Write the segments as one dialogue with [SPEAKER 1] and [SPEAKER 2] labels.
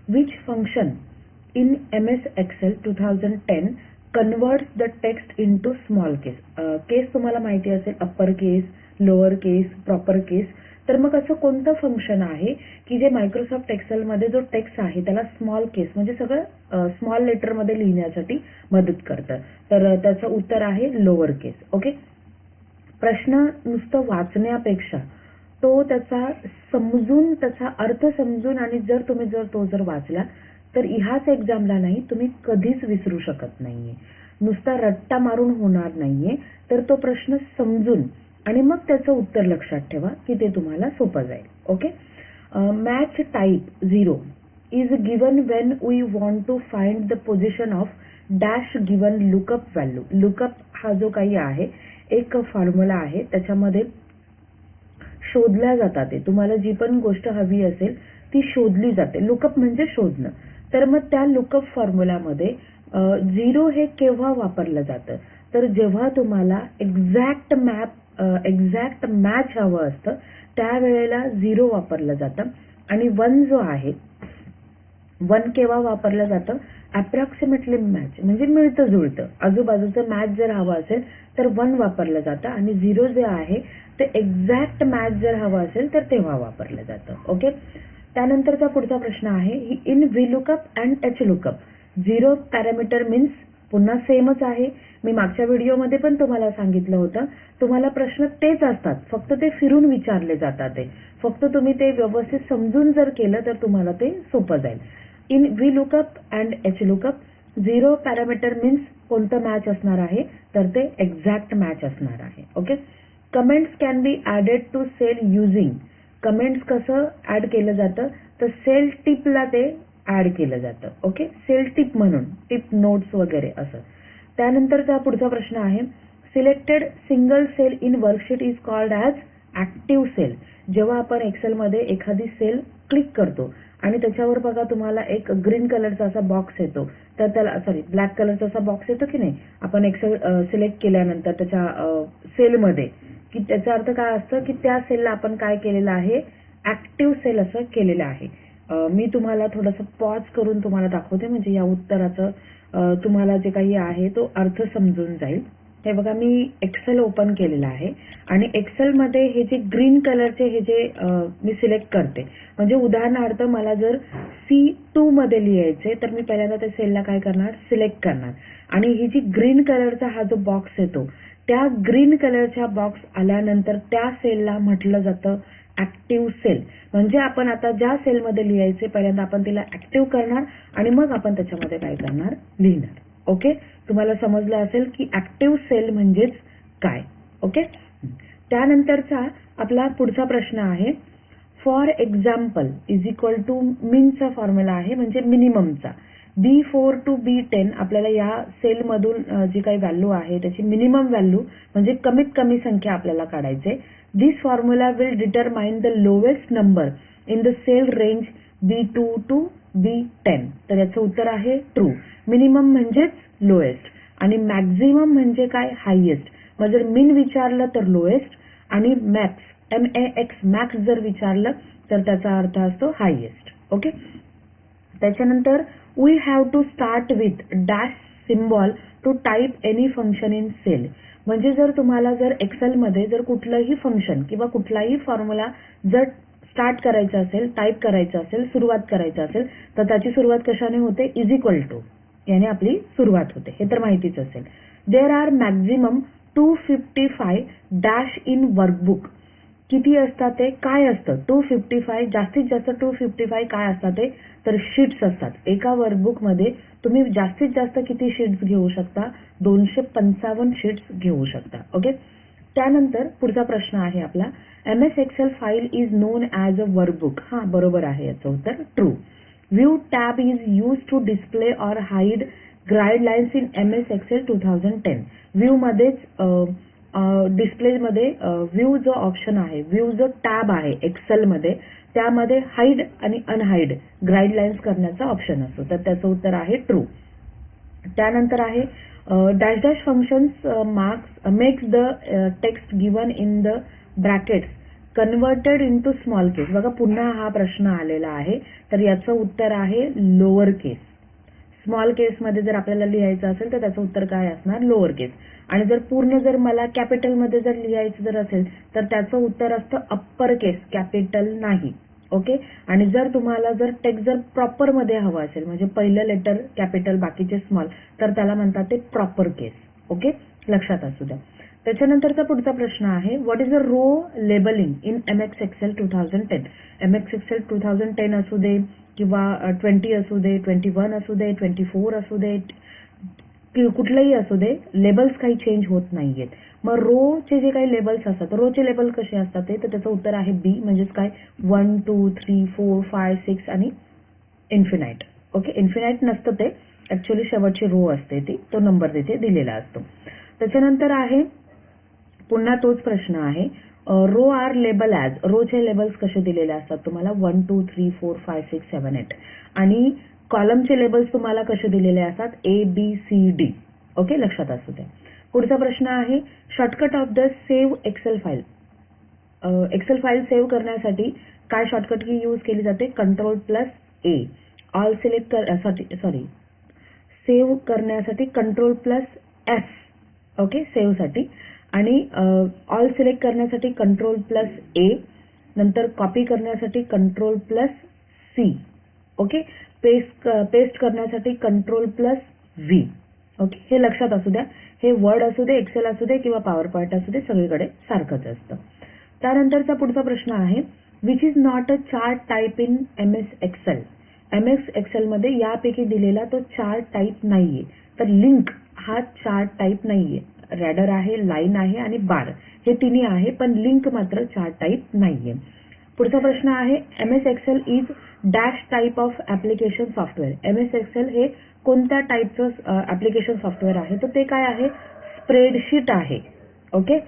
[SPEAKER 1] Which function in MS Excel 2010 converts the text into small case. Case तुम्हाला माहिती असेल, upper case, lower case, proper case. तर मग असं कोणतं फंक्शन आहे की जे मायक्रोसॉफ्ट एक्सेलमध्ये जो टेक्स्ट आहे त्याला स्मॉल केस म्हणजे सगळं स्मॉल लेटरमध्ये लिहिण्यासाठी मदत करतं. तर त्याचं उत्तर आहे लोअर केस. ओके. प्रश्न नुसतं वाचण्यापेक्षा तो त्याचा समजून, त्याचा अर्थ समजून, आणि जर तो वाचला तर ह्याच एक्झामला नाही, तुम्ही कधीच विसरू शकत नाहीये. नुसता रट्टा मारून होणार नाहीये. तर तो प्रश्न समजून आणि मग त्याचं उत्तर लक्षात ठेवा की ते तुम्हाला सोपं जाईल. Okay. Match type 0 is given when we want to find the position of dash given lookup value. Lookup हा जो काही आहे एक फॉर्म्युला आहे, त्याच्यामध्ये शोधल्या जातात ते. तुम्हाला जी पण गोष्ट हवी असेल ती शोधली जाते. लुकअप म्हणजे शोधणं. तर मग त्या लुकअप फॉर्म्युलामध्ये 0 हे केव्हा वापरलं जातं, तर जेव्हा तुम्हाला एक्झॅक्ट मॅच हवं असतं त्यावेळेला 0 वापरलं जातं. आणि 1 जो आहे, 1 केव्हा वापरलं जातं, अप्रॉक्सिमेटली मॅच म्हणजे मिळतं जुळतं, आजूबाजूचं मॅच जर हवं असेल तर 1 वापरलं जातं. आणि 0 जे आहे ते एक्झॅक्ट मॅच जर हवं असेल तर तेव्हा वापरलं जातं. ओके. त्यानंतरचा पुढचा प्रश्न आहे in VLOOKUP and HLOOKUP 0 parameter means पुन्हा सेमच आहे. मी मागच्या व्हिडिओमध्ये पण तुम्हाला सांगितलं होतं, तुम्हाला प्रश्न तेच असतात, फक्त ते फिरून विचारले जातात. ते फक्त तुम्ही ते व्यवस्थित समजून जर केलं तर तुम्हाला ते सोपं जाईल. In VLOOKUP and HLOOKUP 0 parameter means कोणतं मॅच असणार आहे, तर ते एक्झॅक्ट मॅच असणार आहे. Okay. Comments can be added to cell using. Comments कसं ऍड केलं जातं, तर सेल टिपला ते ऍड केलं जातं. ओके. सेल टिप म्हणून, टिप नोट्स वगैरे असं. त्यानंतरचा पुढचा प्रश्न आहे selected single cell in worksheet is called as active cell. जेव्हा आपण एक्सेलमध्ये एखादी सेल क्लिक करतो आणि त्याच्यावर बघा तुम्हाला एक ग्रीन कलरचा असा बॉक्स येतो, तर त्याला ब्लॅक कलरचा असा बॉक्स येतो की नाही, आपण एक्सेल सिलेक्ट केल्यानंतर त्याच्या सेलमध्ये, की त्याचा अर्थ काय असतं की त्या सेलला आपण काय केलेलं आहे, ऍक्टिव्ह सेल असं केलेलं आहे. मी तुम्हाला थोडंसं पॉज करून तुम्हाला दाखवते म्हणजे या उत्तराचं तुम्हाला जे काही आहे तो अर्थ समजून जाईल. हे बघा, मी एक्सेल ओपन केलेलं आहे आणि एक्सेलमध्ये हे जे ग्रीन कलरचे हे जे मी सिलेक्ट करते, म्हणजे उदाहरणार्थ मला जर C2 मध्ये लिहायचे तर मी पहिल्यांदा त्या सेलला काय करणार, सिलेक्ट करणार. आणि ही जी ग्रीन कलरचा हा जो बॉक्स येतो, त्या ग्रीन कलरच्या बॉक्स आल्यानंतर त्या सेलला म्हटलं जातं ऍक्टिव्ह सेल. म्हणजे आपण आता ज्या सेलमध्ये लिहायचे पहिल्यांदा आपण तिला ऍक्टिव्ह करणार आणि मग आपण त्याच्यामध्ये काय करणार, लिहिणार. ओके. तुम्हाला समजलं असेल की ऍक्टिव्ह सेल म्हणजेच काय. ओके. त्यानंतरचा आपला पुढचा प्रश्न आहे for example is equal to मीनचा फॉर्म्युला आहे, म्हणजे मिनिममचा. B4 to B10 आपल्याला या सेलमधून जी काही व्हॅल्यू आहे त्याची मिनिमम व्हॅल्यू म्हणजे कमीत कमी संख्या आपल्याला काढायचे. This formula will determine the lowest number in the cell range B2 to B10. तर याचं उत्तर आहे ट्रू. मिनिमम म्हणजेच लोएस्ट आणि मॅक्झिमम म्हणजे काय, हायेस्ट. मग जर मिन विचारलं तर लोएस्ट आणि मॅक्स MAX मॅक्स जर विचारलं तर त्याचा अर्थ असतो हायेस्ट. ओके. त्याच्यानंतर we have to start with dash symbol to type any function in cell. म्हणजे जर तुम्हाला जर एक्सेलमध्ये जर कुठलंही फंक्शन किंवा कुठलाही फॉर्म्युला जर स्टार्ट करायचं असेल, टाईप करायचं असेल, सुरुवात करायचं असेल तर त्याची सुरुवात कशाने होते, इज इक्वल टू याने आपली सुरुवात होते, हे तर माहितीच असेल. There are maximum 255 dash in workbook. किती असतात ते, काय असतं 255, जास्तीत जास्त 255 काय असतात ते, तर शीट्स असतात. एका वर्कबुकमध्ये तुम्ही जास्तीत जास्त किती शीट्स घेऊ शकता, 255 शीट्स घेऊ शकता. ओके. त्यानंतर पुढचा प्रश्न आहे आपला MS Excel file is known as a workbook. हा बरोबर आहे, याचं उत्तर true. View tab is use to display or hide guidelines in MS Excel 2010. View मध्येच डिस्प्लेमध्ये व्ह्यू जो ऑप्शन आहे, व्ह्यू जो टॅब आहे एक्सेलमध्ये, त्यामध्ये हाईड आणि अनहाईड गाईडलाईन्स करण्याचा ऑप्शन असतो, तर त्याचं उत्तर आहे ट्रू. त्यानंतर आहे dash dash functions marks makes the text given in the brackets converted into small case. बघा पुन्हा हा प्रश्न आलेला आहे, तर याचं उत्तर आहे लोअर केस. स्मॉल केसमध्ये जर आपल्याला लिहायचं असेल तर त्याचं उत्तर काय असणार? लोअर केस. आणि जर पूर्ण जर मला कॅपिटलमध्ये जर लिहायचं जर असेल तर त्याचं उत्तर असतं अप्पर केस, कॅपिटल नाही. ओके. आणि जर तुम्हाला जर टेक्स्ट जर प्रॉपर मध्ये हवं असेल म्हणजे पहिलं लेटर कॅपिटल बाकीचे स्मॉल तर त्याला म्हणतात ते प्रॉपर केस. ओके, लक्षात असू द्या. त्याच्यानंतरचा पुढचा प्रश्न आहे, what is a row labelling in MS Excel 2010. MS Excel 2010 असू दे किंवा 20 असू दे, 21 असू दे, 24 असू दे, कुठलंही असू दे, लेबल्स काही चेंज होत नाहीयेत. मग रोचे जे काही लेबल्स असतात, रोचे लेबल कसे असतात ते, तर त्याचं उत्तर आहे बी. म्हणजेच काय 1 2 3 4 5 6 आणि इन्फिनाइट. ओके, इन्फिनाइट नसतं ते, ऍक्च्युअली शेवटची रो असते ती, तो नंबर तिथे दिलेला असतो. त्याच्यानंतर आहे पुन्हा तोच प्रश्न आहे, रो आर लेबल ॲज. रोचे लेबल्स कसे दिलेले असतात तुम्हाला 1 2 3 4 5 6 7 8 आणि कॉलमचे लेबल्स तुम्हाला कसे दिलेले असतात ABCD. ओके, लक्षात असू द्या. पुढचा प्रश्न आहे, shortcut of the save Excel file. Excel file save करण्यासाठी काय शॉर्टकट की यूज केली जाते? Ctrl+A. All select sorry save करण्यासाठी Ctrl+S. ओके, सेव्ह साठी. आणि ऑल सिलेक्ट करण्यासाठी Ctrl+A. नंतर कॉपी करण्यासाठी Ctrl+C. ओके, पेस्ट करण्यासाठी Ctrl+V. ओके, हे लक्षात असू द्या. हे वर्ड असू दे, एक्सेल असू दे किंवा पॉवर पॉइंट असू दे, सगळीकडे सारखंच असतं. त्यानंतरचा पुढचा प्रश्न आहे, which is not a chart type in MS Excel. MS Excel मध्ये यापैकी दिलेला तो चार्ट टाईप नाहीये. तर लिंक हा चार्ट टाईप नाहीये. रॅडर आहे, लाईन आहे आणि बार हे तिन्ही आहे, पण लिंक मात्र चार्ट टाईप नाहीये. पुढचा प्रश्न आहे, MS Excel is dash type of application software. MS Excel हे कोणत्या टाईपचं ऍप्लिकेशन सॉफ्टवेअर आहे? तर ते काय आहे? स्प्रेडशीट आहे. ओके.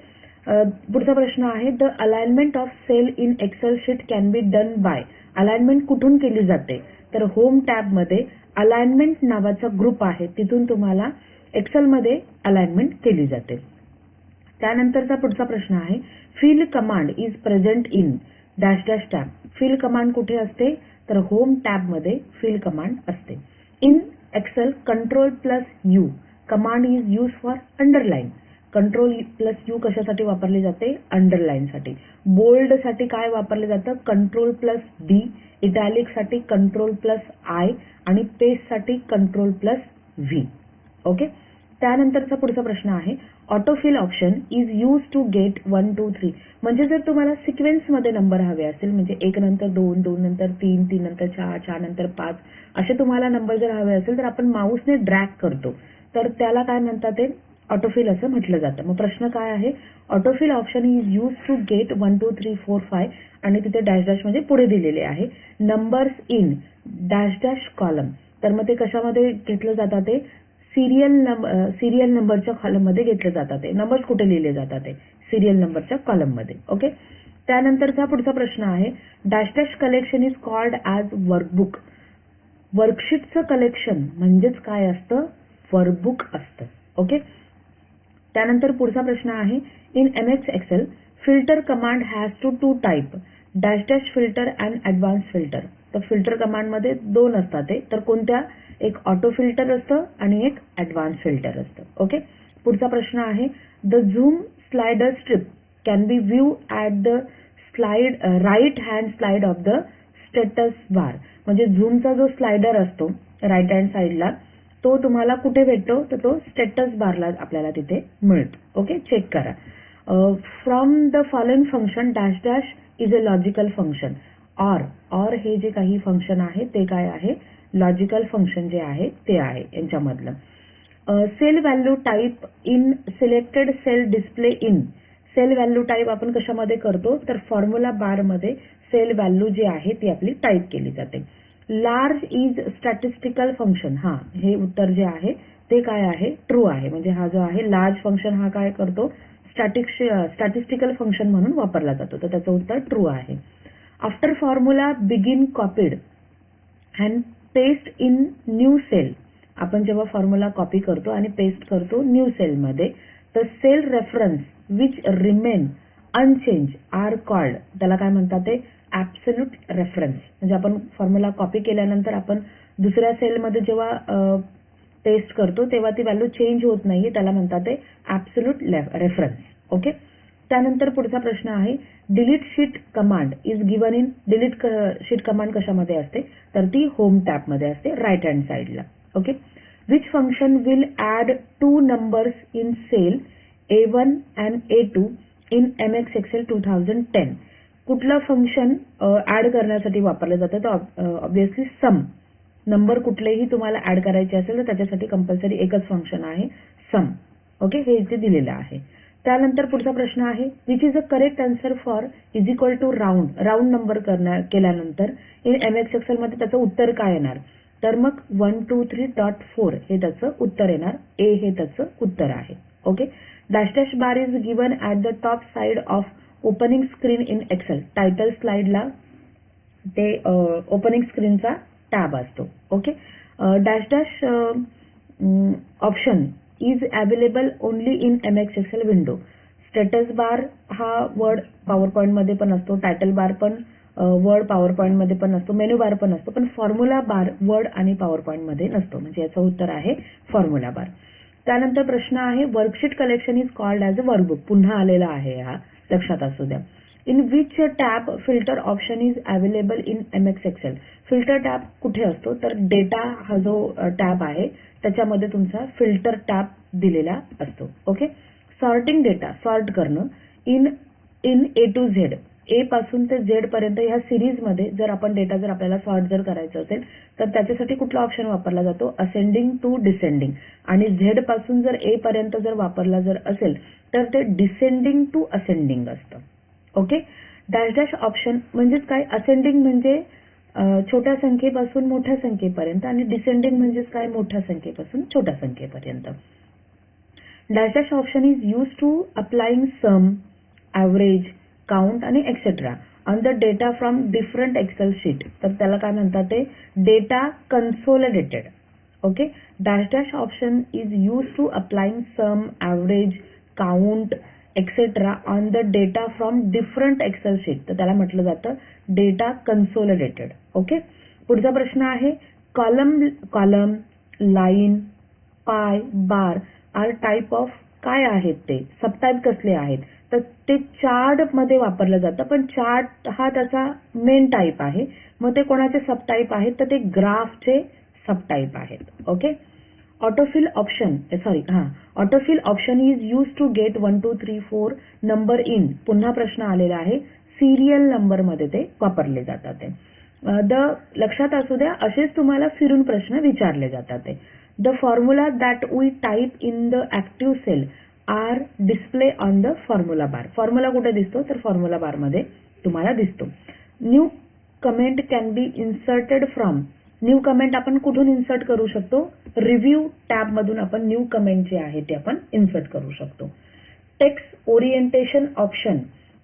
[SPEAKER 1] पुढचा प्रश्न आहे, the alignment of cell in Excel sheet can be done by. Alignment कुठून केली जाते? तर होम टॅब मध्ये अलाइनमेंट नावाचा ग्रुप आहे, तिथून तुम्हाला एक्सेल मध्ये अलाइनमेंट केली जाते. त्यानंतरचा पुढचा प्रश्न आहे, fill command is present in dash dash tab. Fill command कुठे असते? तर होम टॅब मध्ये फिल कमांड असते. In Excel Ctrl+U command is use for underline. Ctrl+U कशासाठी वापरली जाते? अंडरलाईन साठी. बोल्ड साठी काय वापरले जातं? Ctrl+D. इटॅलिक साठी Ctrl+I आणि पेस्ट साठी Ctrl+V. ओके. त्यानंतरचा पुढचा प्रश्न आहे, autofill option is use to get 1 2 3. म्हणजे जर तुम्हाला सिक्वेन्स मध्ये नंबर हवे असेल, म्हणजे 1 नंतर 2, 2 नंतर 3, 3 नंतर 4, 4 नंतर 5 असे तुम्हाला नंबर जर हवे असेल तर आपण माऊसने ड्रॅग करतो, तर त्याला काय म्हणतात? ते ऑटोफिल असं म्हटलं जातं. मग प्रश्न काय आहे, autofill option is use to get 1 2 3 4 5 आणि तिथे डॅश डॅश म्हणजे पुढे दिलेले आहे numbers in dash dash column. तर मग ते कशामध्ये घेतलं जातात? ते सिरियल नंबरच्या कॉलम मध्ये घेतले जातात. ते नंबर्स कुठे लिहिले जातात? ते सिरियल नंबरच्या कॉलम मध्ये. ओके. त्यानंतरचा पुढचा प्रश्न आहे, dash dash collection is called as workbook. वर्कशीटचं कलेक्शन म्हणजेच काय असतं? वर्कबुक असतं. ओके. त्यानंतर पुढचा प्रश्न आहे, in MS Excel filter command has two type dash dash filter and advance filter. तर फिल्टर कमांड मध्ये 2 असतात ते, तर कोणत्या? एक ऑटो फिल्टर असतं आणि एक ऍडव्हान्स फिल्टर असतं. ओके. पुढचा प्रश्न आहे, the zoom slider strip can be view at the slide right hand slide of the status bar. म्हणजे झूमचा जो स्लाइडर असतो राईट हँड साइडला तो तुम्हाला कुठे भेटतो? तर तो स्टेटस बारला आपल्याला तिथे मिळतो. ओके, चेक करा. From the following function dash dash is a logical function. Or हे जे काही फंक्शन आहे ते काय आहे? लॉजिकल फंक्शन जे आहे ते आहे यांच्यामधलं. Cell value type in selected cell display in. Cell value type आपण कशामध्ये करतो? तर फॉर्म्युला बार मध्ये सेल व्हॅल्यू जी आहे ती आपली टाईप केली जाते. Large is statistical function. हा, हे उत्तर जे आहे ते काय आहे? ट्रू आहे. म्हणजे हा जो आहे लार्ज फंक्शन हा काय करतो? स्टॅटिस्टिकल फंक्शन म्हणून वापरला जातो, तर त्याचं उत्तर ट्रू आहे. आफ्टर फॉर्म्युला बिगिन copied and paste in new cell. आपण जेव्हा फॉर्म्युला कॉपी करतो आणि पेस्ट करतो न्यू सेल मध्ये, तर cell reference which remain unchanged are called, त्याला काय म्हणतात ते ॲब्सोल्यूट रेफरन्स. म्हणजे आपण फॉर्म्युला कॉपी केल्यानंतर आपण दुसऱ्या सेलमध्ये जेव्हा टेस्ट करतो तेव्हा ती व्हॅल्यू चेंज होत नाहीये, त्याला म्हणतात ते ॲब्सोल्यूट रेफरन्स. ओके. त्यानंतर पुढचा प्रश्न आहे delete sheet command is given in. Delete sheet command कशामध्ये असते तर ती होम टॅबमध्ये असते राईट हँड साईडला. Okay. Which function will add 2 numbers in cell A1 and A2 in MX Excel 2010. कुठलं फंक्शन ऍड करण्यासाठी वापरलं जातं तर ऑब्व्हियसली सम. नंबर कुठलेही तुम्हाला ऍड करायचे असेल तर त्याच्यासाठी कंपल्सरी एकच फंक्शन आहे सम. ओके. हे इथे दिलेलं आहे. त्यानंतर पुढचा प्रश्न आहे which is a correct answer for is equal to round. Round number केल्यानंतर इन MX Excel मध्ये त्याचं उत्तर काय येणार तर मग 123.4 हे त्याचं उत्तर येणार. ए हे त्याचं उत्तर आहे. Okay. Dash dash bar is given at the top side of opening screen in Excel. Title स्लाइडला ते ओपनिंग स्क्रीनचा टॅब असतो. Okay. Dash dash option is available only in MX Excel window. Status bar हा Word power point मध्ये पण असतो, title बार पण word power point मध्ये पण असतो, मेनू बार पण असतो, पण फॉर्म्युला बार वर्ड आणि पॉवर पॉईंट मध्ये नसतो. म्हणजे याचं उत्तर आहे फॉर्म्युला बार. त्यानंतर प्रश्न आहे worksheet collection is called as a workbook. पुन्हा आलेला आहे हा, लक्षात असू द्या. In which tab filter option is available in MX Excel. Filter tab कुठे असतो तर डेटा हा जो टॅब आहे त्याच्यामध्ये तुमचा फिल्टर टॅब दिलेला असतो. ओके. सॉर्टिंग डेटा, सॉर्ट करणं इन A to Z. ए पासून ते झेड पर्यंत ह्या सिरीजमध्ये जर आपण डेटा जर आपल्याला सॉर्ट जर करायचं असेल तर त्याच्यासाठी कुठला ऑप्शन वापरला जातो असेंडिंग टू डिसेंडिंग. आणि झेड पासून जर ए पर्यंत जर वापरला जर असेल तर ते डिसेंडिंग टू असेंडिंग असतं. ओके. डॅश डॅश ऑप्शन म्हणजेच काय असेंडिंग म्हणजे छोट्या संख्येपासून मोठ्या संख्येपर्यंत आणि डिसेंडिंग म्हणजेच काय मोठ्या संख्येपासून छोट्या संख्येपर्यंत. Dash dash option is use to applying sum, average, count आणि etcetera on the data from different Excel sheet. तर त्याला काय म्हणतात ते data consolidated. Okay. Dash dash option is use to applying sum, average, count etcetera on the data from different Excel sheet. तर त्याला म्हटलं जातं डेटा कन्सोलिडेटेड. ओके. पुढचा प्रश्न आहे कॉलम, लाईन, पाय, बार आर टाईप ऑफ काय आहेत ते सबटाईप कसले आहेत तर ते चार्ट मध्ये वापरलं जातं, पण चार्ट हा त्याचा मेन टाईप आहे. मग ते कोणाचे सबटाईप आहेत तर ते ग्राफचे सबटाईप आहेत. Okay. Autofill option autofill option is use to get 1 2 3 4 number in. पुन्हा प्रश्न आलेला आहे सिरियल नंबर मध्ये ते वापरले जातात. ते लक्षात असू द्या असेच तुम्हाला फिरून प्रश्न विचारले जातात. ते the formula that we type in the active cell are display on the formula bar. Formula कुठे दिसतो तर फॉर्म्युला बार मध्ये तुम्हाला दिसतो. New comment can be inserted from. New comment आपण कुठून इन्सर्ट करू शकतो रिव्ह्यू टॅब मधून आपण न्यू कमेंट जे आहे ते आपण इन्सर्ट करू शकतो. Text orientation option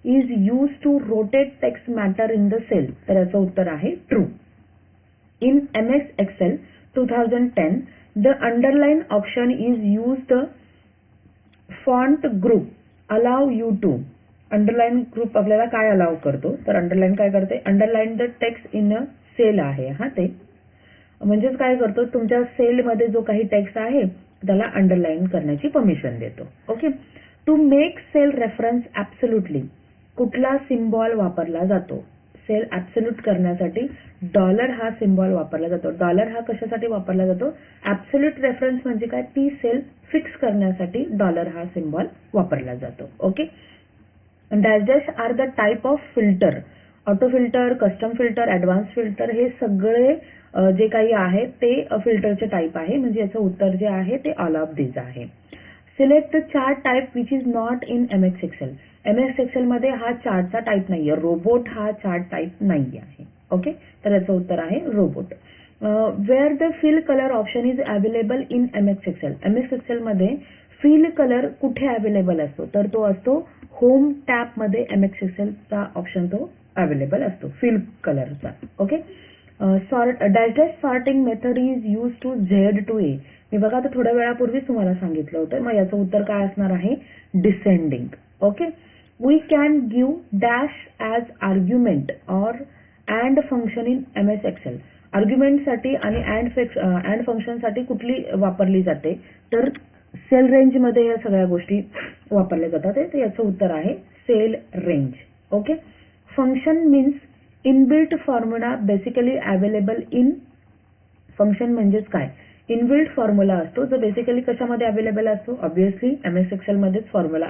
[SPEAKER 1] is use to rotate text matter in the cell. तर याचं उत्तर आहे true. In MS Excel 2010 the underline option is used. Font group allow you to. Underline group आपल्याला काय अलाव करतो तर अंडरलाईन काय करते underline the text in a cell आहे हा. ते म्हणजेच काय करतो तुमच्या सेलमध्ये जो काही टेक्स्ट आहे त्याला अंडरलाईन करण्याची परमिशन देतो. Okay. To make cell reference absolutely कुठला सिम्बॉल वापरला जातो. सेल ॲब्सोल्यूट करण्यासाठी डॉलर हा सिम्बॉल वापरला जातो. डॉलर हा कशासाठी वापरला जातो ॲब्सोल्यूट रेफरन्स म्हणजे काय ती सेल फिक्स करण्यासाठी डॉलर हा सिम्बॉल वापरला जातो. Okay. Dash dash are the type of filter. Auto filter, custom filter, advance filter हे सगळे जे काही आहे ते फिल्टरचे टाईप आहे. म्हणजे याचं उत्तर जे आहे ते ऑल ऑफ दिस आहे. Select the chart type which is not in MX Excel. MX Excel मध्ये हा चार्टचा टाईप नाहीये. रोबोट हा चार्ट टाईप नाही आहे. ओके. तर याचं उत्तर आहे robot. Where the fill colour option is available in MX Excel. MX Excel मध्ये फिल कलर कुठे अवेलेबल असतो तर तो असतो होम टॅब मध्ये. MX Excel चा ऑप्शन तो अवेलेबल असतो फिल कलरचा. Okay. Sort dash dash sorting method is use to Z to A. मी बघा आता थोड्या वेळापूर्वीच तुम्हाला सांगितलं होतं. मग याचं उत्तर काय असणार आहे descending. Okay. We can give dash as argument or and function in MS Excel. आर्ग्युमेंटसाठी आणि अँड फंक्शनसाठी कुठली वापरली जाते? तर सेल रेंजमध्ये या सगळ्या गोष्टी वापरल्या जातात. तर याचं उत्तर आहे cell range. Okay. Function means inbuilt formula basically available in. Function म्हणजेच काय? इनबिल्ट फॉर्म्युला असतो जो बेसिकली कशामध्ये अवेलेबल असतो? ऑब्व्हियसली MS एक्सेल मध्येच फॉर्म्युला